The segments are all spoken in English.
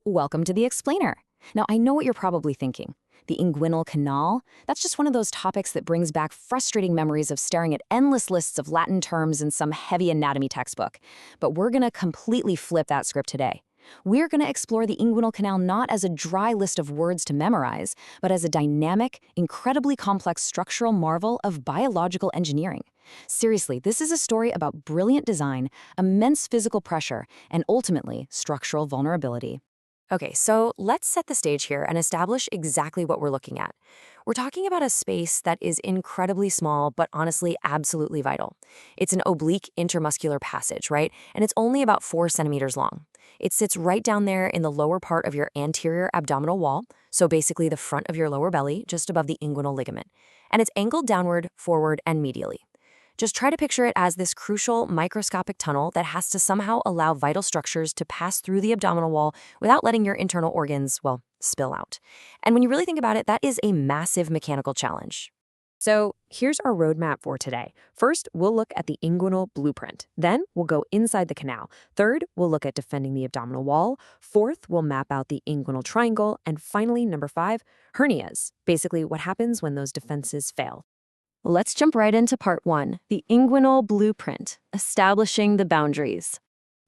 Welcome to the Explainer. Now, I know what you're probably thinking. The inguinal canal? That's just one of those topics that brings back frustrating memories of staring at endless lists of Latin terms in some heavy anatomy textbook. But we're going to completely flip that script today. We're going to explore the inguinal canal not as a dry list of words to memorize, but as a dynamic, incredibly complex structural marvel of biological engineering. Seriously, this is a story about brilliant design, immense physical pressure, and ultimately, structural vulnerability. Okay, so let's set the stage here and establish exactly what we're looking at. We're talking about a space that is incredibly small, but honestly absolutely vital. It's an oblique intermuscular passage, right? And it's only about 4 centimeters long. It sits right down there in the lower part of your anterior abdominal wall, so basically the front of your lower belly, just above the inguinal ligament. And it's angled downward, forward, and medially. Just try to picture it as this crucial microscopic tunnel that has to somehow allow vital structures to pass through the abdominal wall without letting your internal organs, well, spill out. And when you really think about it, that is a massive mechanical challenge. So here's our roadmap for today. First, we'll look at the inguinal blueprint. Then we'll go inside the canal. Third, we'll look at defending the abdominal wall. Fourth, we'll map out the inguinal triangle. And finally, number 5, hernias. Basically, what happens when those defenses fail. Let's jump right into part 1, the inguinal blueprint, establishing the boundaries.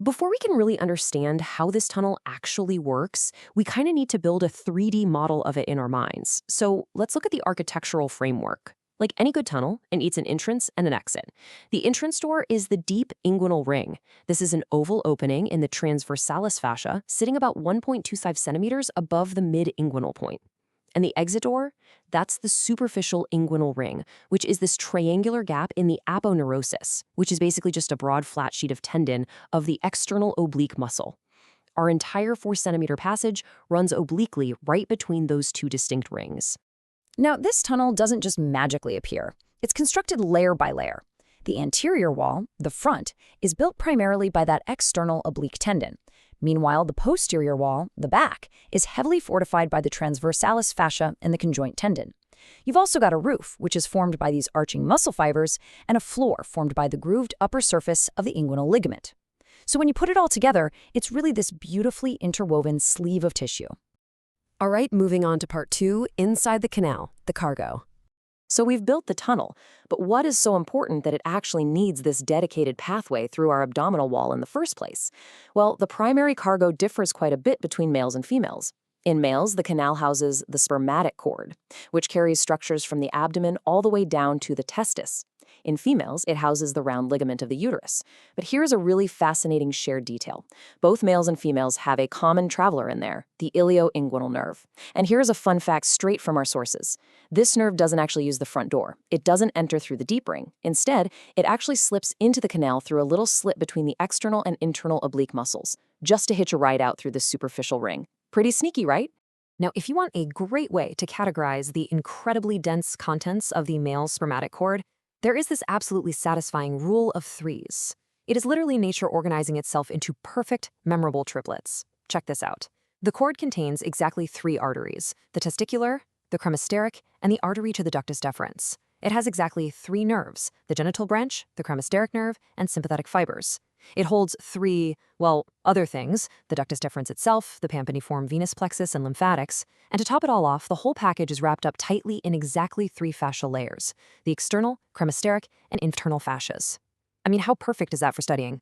Before we can really understand how this tunnel actually works, we kind of need to build a 3D model of it in our minds. So let's look at the architectural framework. Like any good tunnel, it needs an entrance and an exit. The entrance door is the deep inguinal ring. This is an oval opening in the transversalis fascia, sitting about 1.25 centimeters above the mid-inguinal point. And the exit door, that's the superficial inguinal ring, which is this triangular gap in the aponeurosis, which is basically just a broad flat sheet of tendon of the external oblique muscle. Our entire 4-centimeter passage runs obliquely right between those two distinct rings. Now, this tunnel doesn't just magically appear. It's constructed layer by layer. The anterior wall, the front, is built primarily by that external oblique tendon. Meanwhile, the posterior wall, the back, is heavily fortified by the transversalis fascia and the conjoint tendon. You've also got a roof, which is formed by these arching muscle fibers, and a floor formed by the grooved upper surface of the inguinal ligament. So when you put it all together, it's really this beautifully interwoven sleeve of tissue. All right, moving on to part 2, inside the canal, the cargo. So we've built the tunnel, but what is so important that it actually needs this dedicated pathway through our abdominal wall in the first place? Well, the primary cargo differs quite a bit between males and females. In males, the canal houses the spermatic cord, which carries structures from the abdomen all the way down to the testis. In females, it houses the round ligament of the uterus. But here's a really fascinating shared detail. Both males and females have a common traveler in there, the ilioinguinal nerve. And here's a fun fact straight from our sources. This nerve doesn't actually use the front door. It doesn't enter through the deep ring. Instead, it actually slips into the canal through a little slit between the external and internal oblique muscles, just to hitch a ride out through the superficial ring. Pretty sneaky, right? Now, if you want a great way to categorize the incredibly dense contents of the male spermatic cord, there is this absolutely satisfying rule of 3s. It is literally nature organizing itself into perfect, memorable triplets. Check this out. The cord contains exactly 3 arteries, the testicular, the cremasteric, and the artery to the ductus deferens. It has exactly 3 nerves, the genital branch, the cremasteric nerve, and sympathetic fibers. It holds 3, well, other things, the ductus deferens itself, the pampiniform venous plexus, and lymphatics. And to top it all off, the whole package is wrapped up tightly in exactly 3 fascial layers, the external, cremasteric, and internal fascias. I mean, how perfect is that for studying?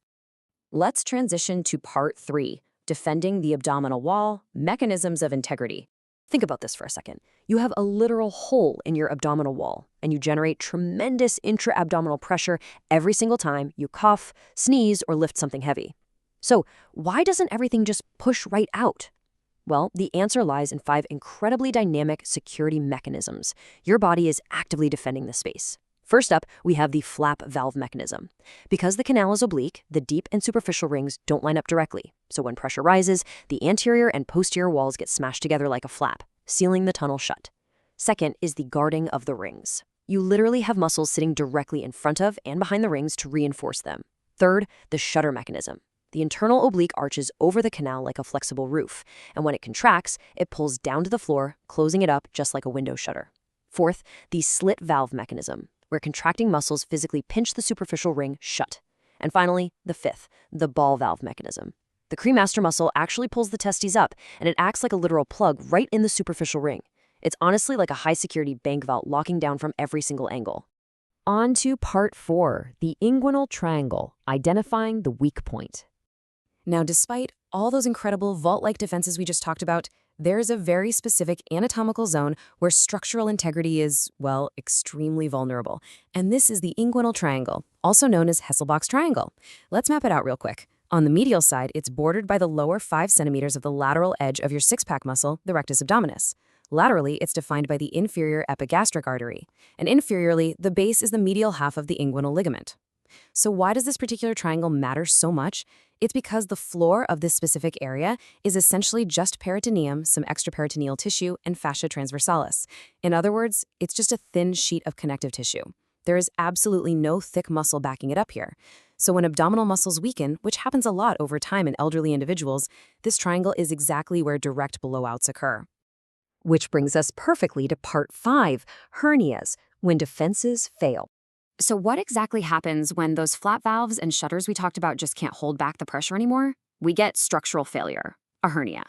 Let's transition to part 3, defending the abdominal wall, mechanisms of integrity. Think about this for a second. You have a literal hole in your abdominal wall, and you generate tremendous intra-abdominal pressure every single time you cough, sneeze, or lift something heavy. So why doesn't everything just push right out? Well, the answer lies in 5 incredibly dynamic security mechanisms. Your body is actively defending the space. First up, we have the flap valve mechanism. Because the canal is oblique, the deep and superficial rings don't line up directly. So when pressure rises, the anterior and posterior walls get smashed together like a flap, sealing the tunnel shut. Second is the guarding of the rings. You literally have muscles sitting directly in front of and behind the rings to reinforce them. Third, the shutter mechanism. The internal oblique arches over the canal like a flexible roof, and when it contracts, it pulls down to the floor, closing it up just like a window shutter. Fourth, the slit valve mechanism, where contracting muscles physically pinch the superficial ring shut. And finally, the 5th, the ball valve mechanism. The cremaster muscle actually pulls the testes up, and it acts like a literal plug right in the superficial ring. It's honestly like a high-security bank vault locking down from every single angle. On to part 4, the inguinal triangle, identifying the weak point. Now, despite all those incredible vault-like defenses we just talked about, there's a very specific anatomical zone where structural integrity is, well, extremely vulnerable. And this is the inguinal triangle, also known as Hasselbalch's triangle. Let's map it out real quick. On the medial side, it's bordered by the lower 5 centimeters of the lateral edge of your six-pack muscle, the rectus abdominis. Laterally, it's defined by the inferior epigastric artery, and inferiorly, the base is the medial half of the inguinal ligament. So why does this particular triangle matter so much? It's because the floor of this specific area is essentially just peritoneum, some extraperitoneal tissue, and fascia transversalis. In other words, it's just a thin sheet of connective tissue. There is absolutely no thick muscle backing it up here. So when abdominal muscles weaken, which happens a lot over time in elderly individuals, this triangle is exactly where direct blowouts occur. Which brings us perfectly to part 5, hernias, when defenses fail. So what exactly happens when those flap valves and shutters we talked about just can't hold back the pressure anymore? We get structural failure, a hernia.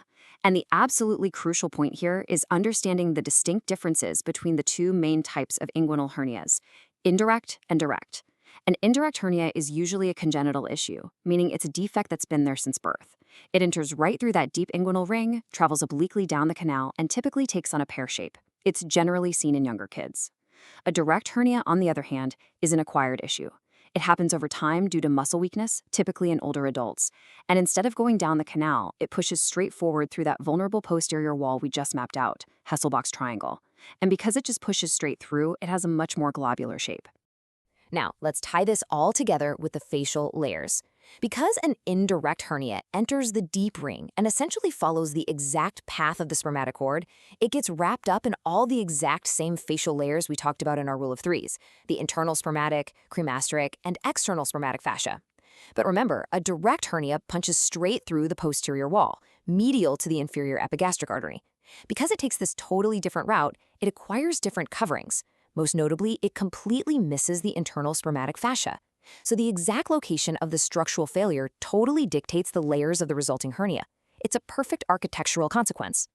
And the absolutely crucial point here is understanding the distinct differences between the two main types of inguinal hernias, indirect and direct. An indirect hernia is usually a congenital issue, meaning it's a defect that's been there since birth. It enters right through that deep inguinal ring, travels obliquely down the canal, and typically takes on a pear shape. It's generally seen in younger kids. A direct hernia, on the other hand, is an acquired issue. It happens over time due to muscle weakness, typically in older adults. And instead of going down the canal, it pushes straight forward through that vulnerable posterior wall we just mapped out, Hasselbalch's triangle. And because it just pushes straight through, it has a much more globular shape. Now, let's tie this all together with the facial layers. Because an indirect hernia enters the deep ring and essentially follows the exact path of the spermatocord, it gets wrapped up in all the exact same facial layers we talked about in our rule of threes, the internal spermatic, cremasteric, and external spermatic fascia. But remember, a direct hernia punches straight through the posterior wall, medial to the inferior epigastric artery. Because it takes this totally different route, it acquires different coverings. Most notably, it completely misses the internal spermatic fascia. So the exact location of the structural failure totally dictates the layers of the resulting hernia. It's a perfect architectural consequence.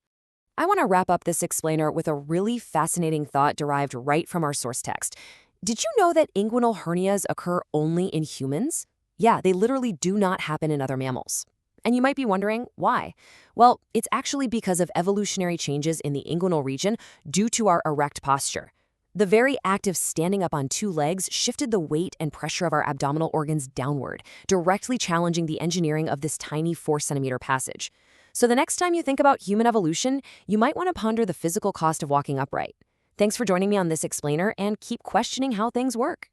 I want to wrap up this explainer with a really fascinating thought derived right from our source text. Did you know that inguinal hernias occur only in humans? Yeah, they literally do not happen in other mammals. And you might be wondering, why? Well, it's actually because of evolutionary changes in the inguinal region due to our erect posture. The very act of standing up on two legs shifted the weight and pressure of our abdominal organs downward, directly challenging the engineering of this tiny 4-centimeter passage. So the next time you think about human evolution, you might want to ponder the physical cost of walking upright. Thanks for joining me on this explainer, and keep questioning how things work.